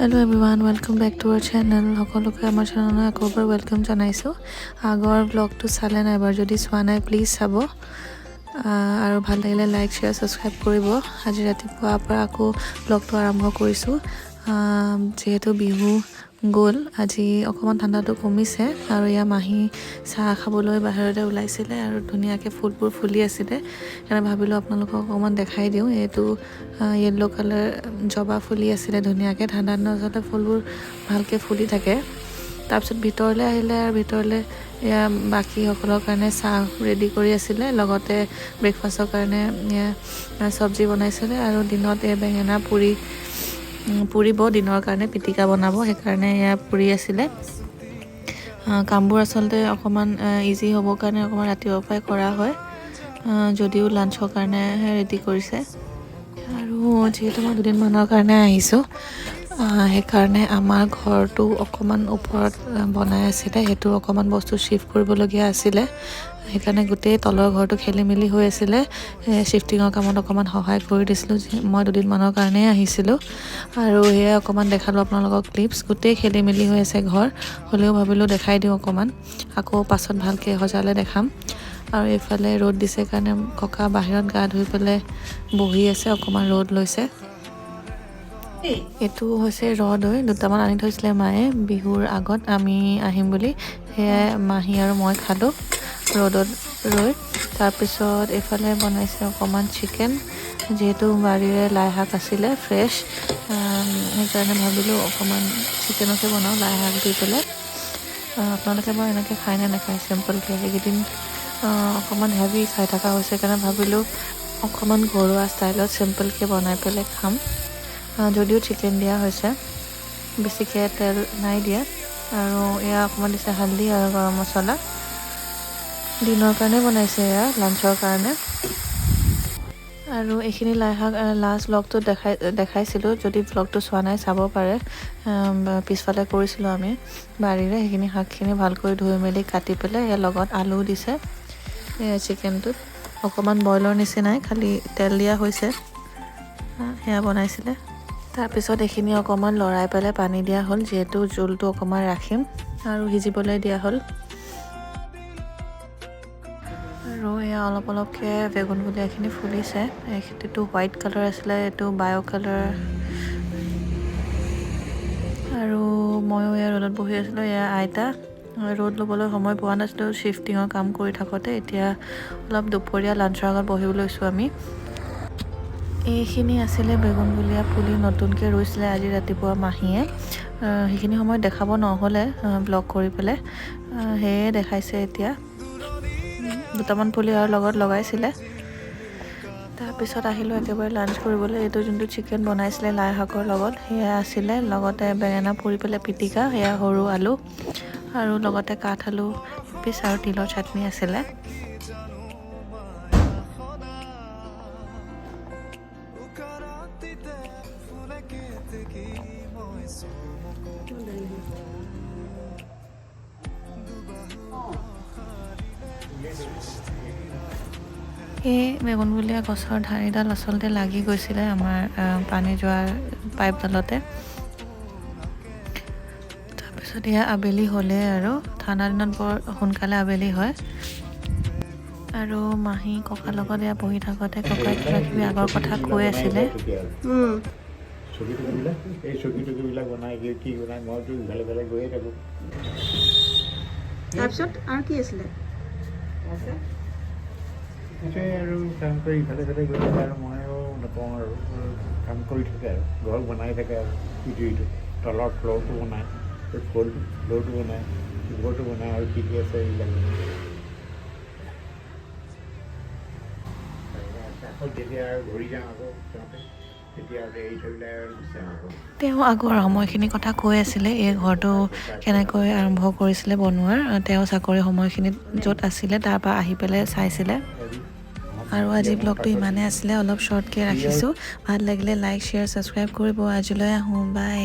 Hello everyone, welcome back to our channel. সকলোকে আমাৰ চেনেললৈ আকৌ এবাৰ ওয়েলকাম জনাইছোঁ। আগৰ ব্লগটো চালে নাই এবাৰ যদি চোৱা নাই প্লিজ চাব আৰু ভাল লাগিলে লাইক শেয়াৰ সাবস্ক্ৰাইব কৰিব। আজি ৰাতিপুৱাৰ পৰা আকৌ ব্লগটো আৰম্ভ কৰিছোঁ। যেহেতু বিহু গ'ল আজি অকমান ঠাণ্ডাটো কমিছে আৰু ইয়া মাহী চাহ খাবলৈ বাহিৰতে ওলাইছিলে আৰু ধুনীয়াকৈ ফুলবোৰ ফুলি আছিলে। সেইকাৰণে ভাবিলোঁ আপোনালোকক অকমান দেখাই দিওঁ। এইটো येलो কালাৰ জবা ফুলি আছিলে ধুনীয়াকৈ। ঠাণ্ডা দিনত আচলতে ফুলবোৰ ভালকৈ ফুলি থাকে। তাৰপিছত ভিতৰলৈ আহিলে আৰু ভিতৰলৈ এয়া বাকীসকলৰ কাৰণে চাহ ৰেডি কৰি আছিলে, লগতে ব্ৰেকফাষ্টৰ কাৰণে চব্জি বনাইছিলে আৰু দিনত বেঙেনা পুৰিব, দিনৰ কাৰণে পিটিকা বনাব, সেইকাৰণে এয়া পুৰি আছিলে। কামবোৰ আচলতে অকণমান ইজি হ'বৰ কাৰণে অকণমান ৰাতিপুৱাৰ পৰাই কৰা হয়, যদিও লাঞ্চৰ কাৰণেহে ৰেডি কৰিছে। আৰু যিহেতু মই দুদিনমানৰ কাৰণে আহিছোঁ সেইকাৰণে আমাৰ ঘৰটো অকণমান ওপৰত বনাই আছিলে, সেইটো অকণমান বস্তু শ্বিফ্ট কৰিবলগীয়া আছিলে। সেইকাৰণে গোটেই তলৰ ঘৰটো খেলি মেলি হৈ আছিলে। শ্বিফটিঙৰ কামত অকণমান সহায় কৰি দিছিলোঁ, মই দুদিনমানৰ কাৰণেই আহিছিলোঁ। আৰু সেয়া অকণমান দেখালোঁ আপোনালোকক ক্লিপছ। গোটেই খেলি মেলি হৈ আছে ঘৰ, হ'লেও ভাবিলোঁ দেখাই দিওঁ অকণমান, আকৌ পাছত ভালকৈ সজালে দেখাম। আৰু এইফালে ৰ'দ দিছে কাৰণে ককা বাহিৰত গা ধুই পেলাই বহি আছে, অকণমান ৰ'দ লৈছে। এইটো হৈছে ৰ'দৈ, দুটামান আনি থৈছিলে মায়ে বিহুৰ আগত আমি আহিম বুলি। সেয়াই মাহী আৰু মই খালোঁ ৰ'দত ৰৈ। তাৰপিছত এইফালে বনাইছে অকণমান চিকেন, যিহেতু বাৰীৰে লাই শাক আছিলে ফ্ৰেছ, সেইকাৰণে ভাবিলোঁ অকণমান চিকেনকে বনাওঁ লাই শাক দি পেলাই। আপোনালোকে বাৰু এনেকৈ খাই নে নাখায় চিম্পলকৈ? এইকেইদিন অকণমান হেভি খাই থকা হৈছে, সেইকাৰণে ভাবিলোঁ অকণমান ঘৰুৱা ষ্টাইলত চিম্পলকৈ বনাই পেলাই খাম। যদিও চিকেন দিয়া হৈছে, বেছিকৈ তেল নাই দিয়া। আৰু এয়া অকণমান দিছে হালধি আৰু গৰম মছলা। দিনৰ কাৰণে বনাইছে, এয়া লাঞ্চৰ কাৰণে। আৰু এইখিনি লাই শাক লাষ্ট ব্লগটো দেখাইছিলোঁ, যদি ব্লগটো চোৱা নাই চাব পাৰে। পিছফালে কৰিছিলোঁ আমি বাৰীৰে, সেইখিনি শাকখিনি ভালকৈ ধুই মেলি কাটি পেলাই ইয়াৰ লগত আলু দিছে। চিকেনটোত অকণমান বইলৰ নিচিনাই, খালি তেল দিয়া হৈছে, সেয়া বনাইছিলে। তাৰপিছত এইখিনি অকণমান লৰাই পেলাই পানী দিয়া হ'ল, যিহেতু জোলটো অকণমান ৰাখিম আৰু সিজিবলৈ দিয়া হ'ল। আৰু এয়া অলপ অলপকৈ বেগুন ভুলিয়াখিনি ফুলিছে। এইটো হোৱাইট কালাৰ আছিলে, এইটো বায়' কালাৰ। আৰু ময়ো এয়া ৰ'দত বহি আছিলোঁ। এয়া আইতা ৰ'দ ল'বলৈ সময় পোৱা নাছিলোঁ শ্বিফটিঙৰ কাম কৰি থাকোঁতে। এতিয়া অলপ দুপৰীয়া লাঞ্চৰ আগত বহিব লৈছোঁ আমি। এইখিনি আছিলে বেগুনভুলীয়া পুলি, নতুনকৈ ৰুইছিলে আজি ৰাতিপুৱা মাহীয়ে। সেইখিনি সময়ত দেখাব নহ'লে ব্লগ কৰি পেলাই, সেয়ে দেখাইছে এতিয়া। দুটামান পুলি আৰু লগত লগাইছিলে। তাৰপিছত আহিলোঁ একেবাৰে লাঞ্চ কৰিবলৈ। এইটো যোনটো চিকেন বনাইছিলে লাই শাকৰ লগত, সেয়া আছিলে, লগতে বেঙেনা পুৰি পেলাই পিটিকা, সেয়া সৰু আলু আৰু লগতে কাঠ আলু এপিচ আৰু তিলৰ চাটনি আছিলে। এই বেগুনভুলীয়া গছৰ ঠাৰিডাল আচলতে লাগি গৈছিলে আমাৰ পানী যোৱাৰ পাইপডালতে। তাৰপিছত এয়া আবেলি হ'লে, আৰু ঠাণ্ডা দিনত বৰ সোনকালে আবেলি হয়। আৰু মাহী ককাৰ লগত এয়া বহি থাকোঁতে ককাই কিবা কিবি আগৰ কথা কৈ আছিলে। এই চকী-টকীবিলাক বনাই কি বনাই, মইতো ইফালে ইফালে গৈয়ে থাকোঁ। তাৰপিছত আৰু কি আছিলে? আৰু কাম কৰি ইফালে ইফালে গৈ থাকে আৰু ময়ো নকওঁ আৰু কাম কৰি থাকে আৰু ঘৰ বনাই থাকে আৰু ইটো তলৰ ফ্ল'ৰটো বনায়, ফ্ল'ৰটো বনায়, ঘৰটো বনায় আৰু কি আছে এইবিলাক আকৌ যেতিয়া আৰু ঘূৰি যাওঁ আকৌ যাওঁতে তেওঁ আগৰ সময়খিনিৰ কথা কৈ আছিলে, এই ঘৰটো কেনেকৈ আৰম্ভ কৰিছিলে বনোৱাৰ। তেওঁ চাকৰি সময়খিনিত য'ত আছিলে তাৰ পৰা আহি পেলাই চাইছিলে। আৰু আজি ব্লগটো ইমানেই আছিলে, অলপ শ্বৰ্টকৈ ৰাখিছোঁ। ভাল লাগিলে লাইক শ্বেয়াৰ ছাবস্ক্ৰাইব কৰিব। আজিলৈ আহোঁ, বাই।